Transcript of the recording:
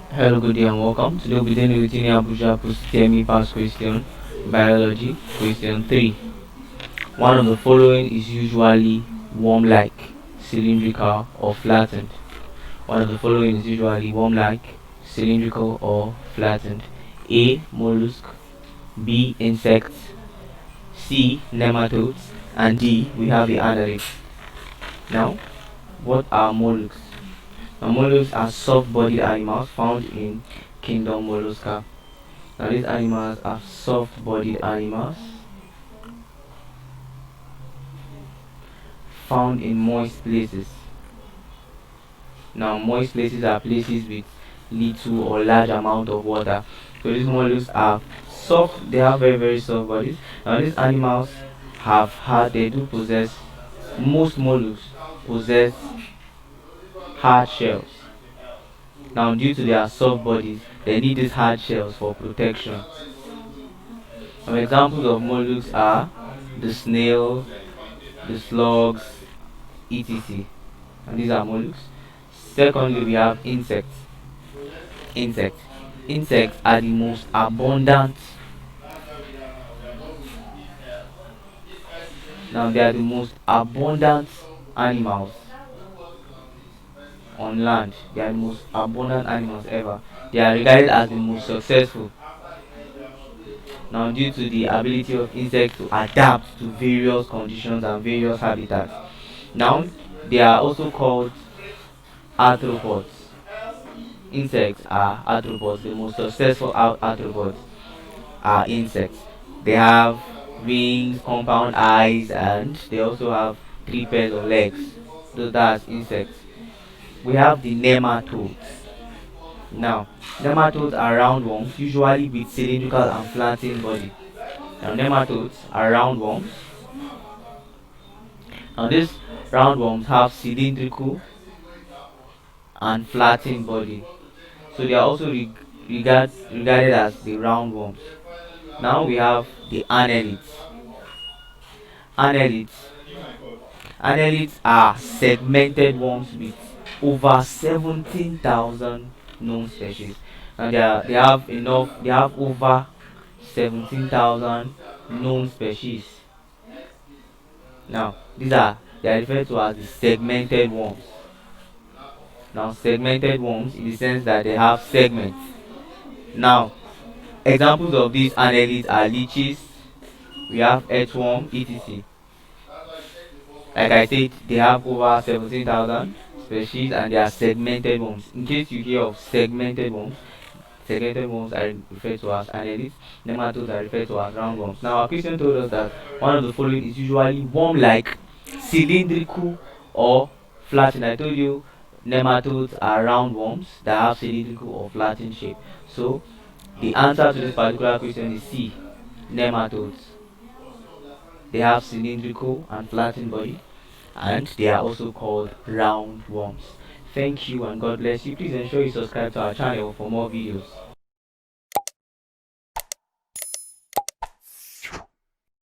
Hello, good day and welcome. Today we'll be dealing with Uniabuja post-TME past question, biology, question 3. One of the following is usually worm-like, cylindrical or flattened. One of the following is usually worm-like, cylindrical or flattened. A. Mollusk, B. Insects, C. Nematodes, and D. We have the annelids. Now, what are mollusks? Now, mollusks are soft-bodied animals found in kingdom Mollusca. Now these animals are soft-bodied animals found in moist places. Now moist places are places with little or large amount of water. So these mollusks are soft, they have very soft bodies. Now these animals they do possess, most mollusks possess hard shells. Now due to their soft bodies, they need these hard shells for protection. Some examples of mollusks are the snail, the slugs, etc. And these are mollusks. Secondly, we have insects. Insects. Insects are the most abundant. Now they are the most abundant animals on land. They are the most abundant animals ever. They are regarded as the most successful. Now due to the ability of insects to adapt to various conditions and various habitats. Now they are also called arthropods. Insects are arthropods. The most successful arthropods are insects. They have wings, compound eyes, and they also have 3 pairs of legs. So that's insects. We have the nematodes. Now, nematodes are roundworms, usually with cylindrical and flattened body. Now, nematodes are roundworms. Now, these roundworms have cylindrical and flattened body. So they are also regarded as the roundworms. Now we have the annelids. Annelids. Annelids are segmented worms with over 17,000 known species. And they have over 17,000 known species. Now they are referred to as the segmented worms. Now segmented worms in the sense that they have segments. Now examples of these annelids are leeches, we have earthworm, etc. Like I said, they have over 17,000 species and they are segmented worms. In case you hear of segmented worms are referred to as annelids, nematodes are referred to as roundworms. Now our question told us that one of the following is usually worm-like, cylindrical or flattened. I told you nematodes are roundworms that have cylindrical or flattened shape. So the answer to this particular question is C, nematodes. They have cylindrical and flattened body and they are also called roundworms. Thank you and God bless you. Please ensure you subscribe to our channel for more videos.